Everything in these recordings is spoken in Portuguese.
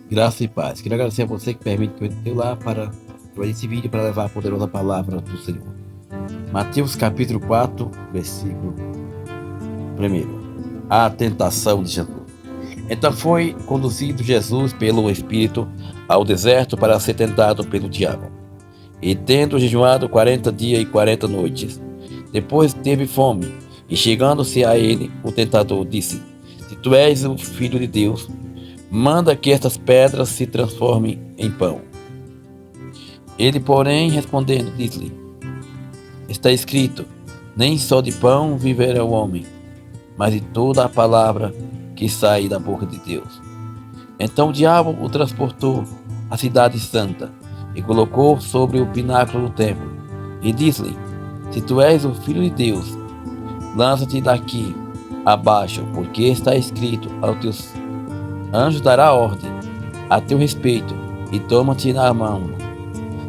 Graça e paz. Quero agradecer a você que permite que eu entre lá para esse vídeo para levar a poderosa palavra do Senhor. Mateus capítulo 4, versículo 1. A tentação de Jesus. Então foi conduzido Jesus pelo Espírito ao deserto para ser tentado pelo diabo. E tendo jejuado 40 dias e 40 noites, depois teve fome, e chegando-se a ele, o tentador disse: Se tu és o Filho de Deus, manda que estas pedras se transformem em pão. Ele, porém, respondendo, disse-lhe: Está escrito, nem só de pão viverá o homem, mas de toda a palavra que sai da boca de Deus. Então o diabo o transportou à cidade santa e colocou sobre o pináculo do templo, e disse-lhe: Se tu és o Filho de Deus, lança-te daqui abaixo, porque está escrito: Aos teus anjos dará ordem a teu respeito, e toma-te na mão,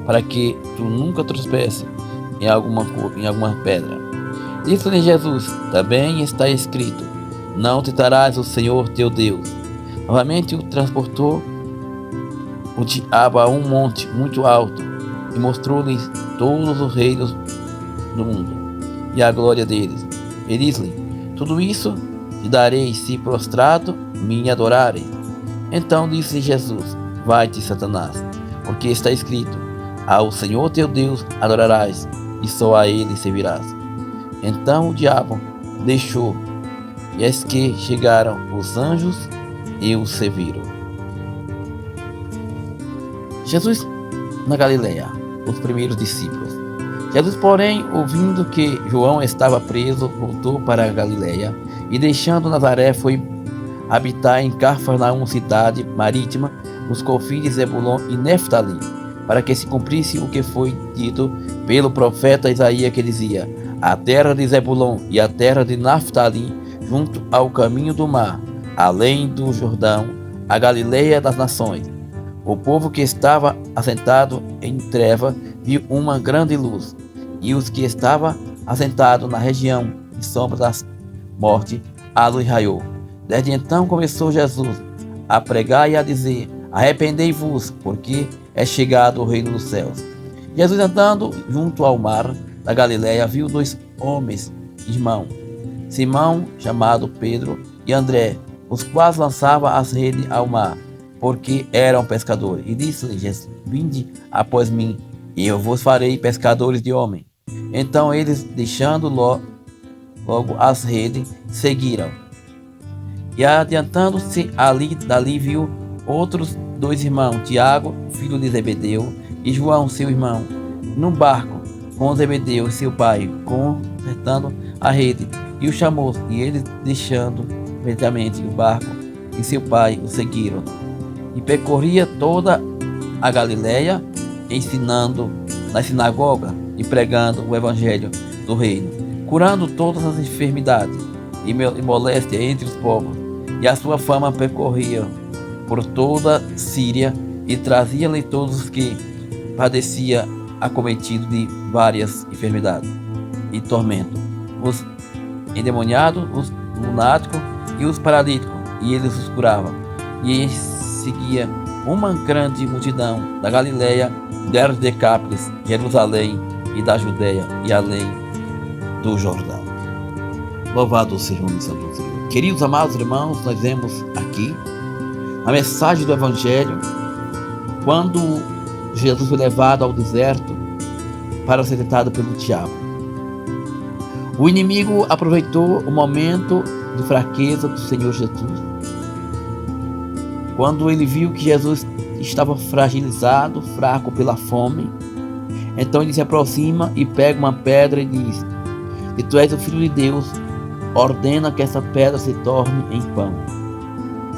para que tu nunca tropece em alguma pedra. Disse-lhe Jesus: Também está escrito: Não tentarás o Senhor teu Deus. Novamente o transportou o diabo a um monte muito alto, e mostrou-lhe todos os reinos do mundo, e a glória deles. E disse-lhe: Tudo isso te darei, se prostrado me adorares. Então disse Jesus: Vai-te, Satanás, porque está escrito: Ao Senhor teu Deus adorarás, e só a ele servirás. Então o diabo deixou, e eis que chegaram os anjos e o serviram. Jesus na Galileia, os primeiros discípulos. Jesus, porém, ouvindo que João estava preso, voltou para a Galileia, e deixando Nazaré, foi habitar em Cafarnaum, cidade marítima, nos confins de Zebulon e Neftali, para que se cumprisse o que foi dito pelo profeta Isaías, que dizia: A terra de Zebulon e a terra de Naftali, junto ao caminho do mar, além do Jordão, a Galileia das nações. O povo que estava assentado em treva viu uma grande luz, e os que estavam assentados na região de sombra da morte, a luz raiou. Desde então começou Jesus a pregar e a dizer: Arrependei-vos, porque é chegado o reino dos céus. Jesus, andando junto ao mar da Galileia, viu dois homens, irmãos, Simão, chamado Pedro, e André, os quais lançavam as redes ao mar, porque eram pescadores. E disse-lhe Jesus: Vinde após mim, e eu vos farei pescadores de homens. Então eles, deixando logo as redes, seguiram. E adiantando-se dali viu outros dois irmãos, Tiago, filho de Zebedeu, e João, seu irmão, num barco com Zebedeu, seu pai, consertando a rede, e o chamou, e eles, deixando imediatamente o barco e seu pai, o seguiram. E percorria toda a Galileia, ensinando na sinagoga e pregando o evangelho do reino, curando todas as enfermidades e moléstia entre os povos. E a sua fama percorria por toda a Síria, e trazia-lhe todos os que padeciam acometidos de várias enfermidades e tormentos, os endemoniados, os lunáticos e os paralíticos, e eles os curavam. E seguia uma grande multidão da Galileia, da Decápolis, Jerusalém e da Judéia, e além do Jordão. Louvado seja o nome santo do Senhor. Queridos amados irmãos, nós vemos aqui a mensagem do Evangelho, quando Jesus foi levado ao deserto para ser tentado pelo diabo. O inimigo aproveitou o momento de fraqueza do Senhor Jesus. Quando ele viu que Jesus estava fragilizado, fraco pela fome, então ele se aproxima e pega uma pedra e diz: Se tu és o Filho de Deus, ordena que essa pedra se torne em pão.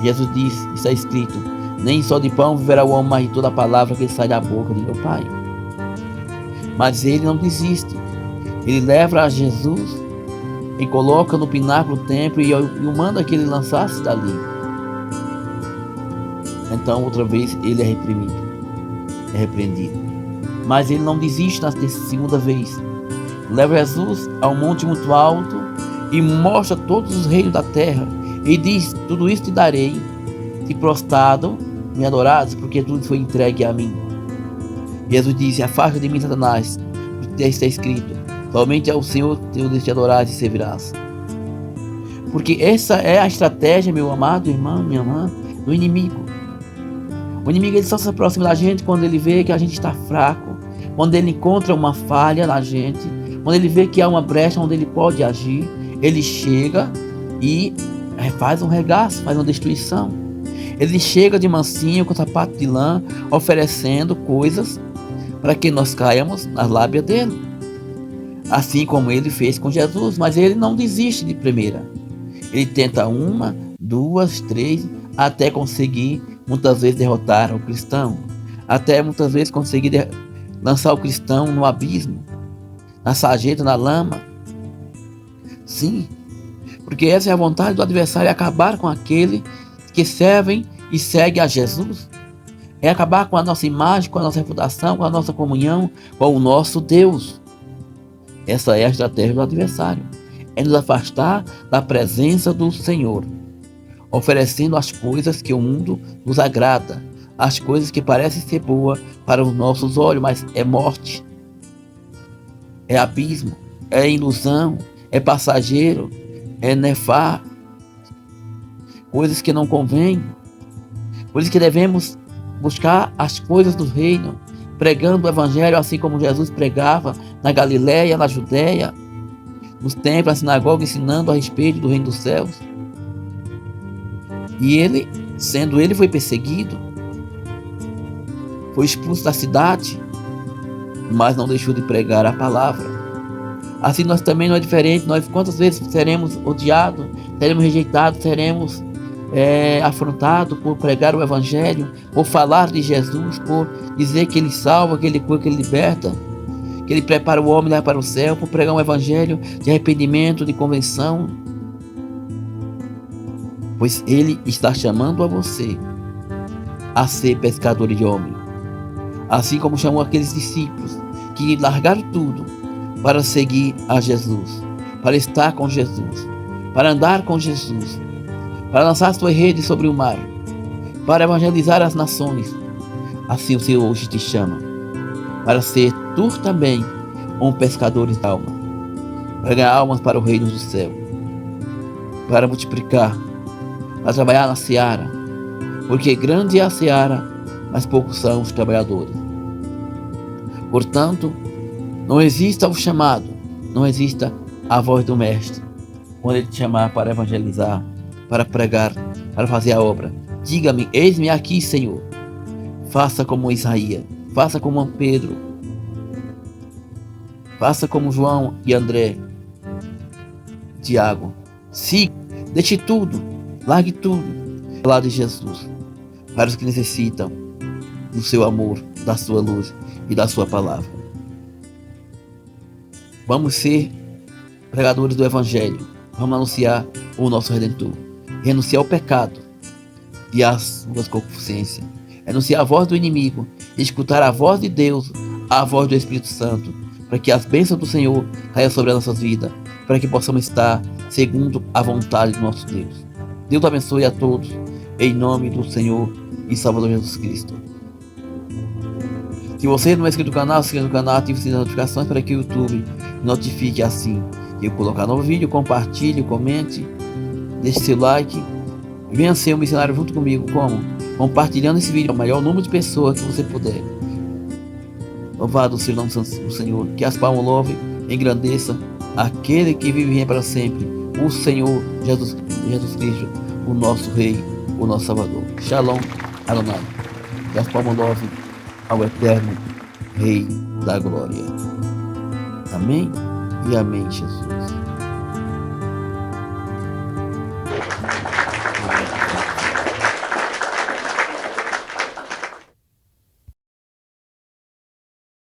Jesus disse: Está escrito: Nem só de pão viverá o homem, mas de toda a palavra que sai da boca de meu Pai. Mas ele não desiste. Ele leva a Jesus e coloca no pináculo do templo e o manda que ele lançasse dali. Então outra vez ele é repreendido. Mas ele não desiste na segunda vez. Leva Jesus a um monte muito alto e mostra todos os reinos da terra, e diz: Tudo isso te darei, se prostrado me adorares, porque tudo foi entregue a mim. Jesus disse: afasta de mim, Satanás, porque está escrito: somente ao Senhor teu Deus te adorares e servirás. Porque essa é a estratégia, meu amado irmão, minha irmã, do inimigo. O inimigo, ele só se aproxima da gente quando ele vê que a gente está fraco, quando ele encontra uma falha na gente, quando ele vê que há uma brecha onde ele pode agir. Ele chega e faz um regaço, faz uma destruição. Ele chega de mansinho, com sapato de lã, oferecendo coisas para que nós caiamos nas lábias dele. Assim como ele fez com Jesus, mas ele não desiste de primeira. Ele tenta uma, duas, três, até conseguir muitas vezes derrotar o cristão. Até muitas vezes conseguir lançar o cristão no abismo, na sarjeta, na lama. Sim, porque essa é a vontade do adversário, acabar com aquele que servem e seguem a Jesus. É acabar com a nossa imagem, com a nossa reputação, com a nossa comunhão com o nosso Deus. Essa é a estratégia do adversário. É nos afastar da presença do Senhor, oferecendo as coisas que o mundo nos agrada, as coisas que parecem ser boas para os nossos olhos, mas é morte, é abismo, é ilusão, é passageiro, é nefar, coisas que não convêm. Por isso que devemos buscar as coisas do reino, pregando o evangelho assim como Jesus pregava na Galileia, na Judéia, nos templos, na sinagoga, ensinando a respeito do reino dos céus. E ele, sendo ele, foi perseguido, foi expulso da cidade, mas não deixou de pregar a palavra. Assim nós também não é diferente. Nós quantas vezes seremos odiados, seremos rejeitados, seremos afrontados por pregar o evangelho, por falar de Jesus, por dizer que ele salva, que ele cura, que ele liberta, que ele prepara o homem lá para o céu, por pregar um evangelho de arrependimento, de conversão. Pois ele está chamando a você a ser pescador de homem, assim como chamou aqueles discípulos que largaram tudo para seguir a Jesus, para estar com Jesus, para andar com Jesus, para lançar sua rede sobre o mar, para evangelizar as nações. Assim o Senhor hoje te chama, para ser tu também um pescador de alma, para ganhar almas para o reino do céu, para multiplicar, para trabalhar na seara, porque grande é a seara, mas poucos são os trabalhadores. Portanto, não exista o chamado, não exista a voz do mestre, quando ele te chamar para evangelizar, para pregar, para fazer a obra. Diga-me: eis-me aqui, Senhor. Faça como Isaías, faça como Pedro, faça como João e André, Tiago. Siga, deixe tudo, largue tudo ao lado de Jesus, para os que necessitam do seu amor, da sua luz e da sua palavra. Vamos ser pregadores do evangelho, vamos anunciar o nosso Redentor, renunciar ao pecado e às suas concupiscências, renunciar a voz do inimigo, escutar a voz de Deus, a voz do Espírito Santo, para que as bênçãos do Senhor caiam sobre as nossas vidas, para que possamos estar segundo a vontade do nosso Deus. Deus abençoe a todos, em nome do Senhor e Salvador Jesus Cristo. Se você não é inscrito no canal, se inscreva no canal, ative o sininho das notificações para que o YouTube notifique assim que eu colocar novo vídeo. Compartilhe, comente, deixe seu like. Venha ser um missionário junto comigo, como? Compartilhando esse vídeo ao maior número de pessoas que você puder. Louvado seja o nome do Senhor, que as palmas louvem, engrandeça aquele que vive e reina para sempre, o Senhor Jesus Cristo, o nosso Rei, o nosso Salvador. Shalom, Adonai. Que as palmas louvem ao eterno Rei da Glória. Amém e amém, Jesus.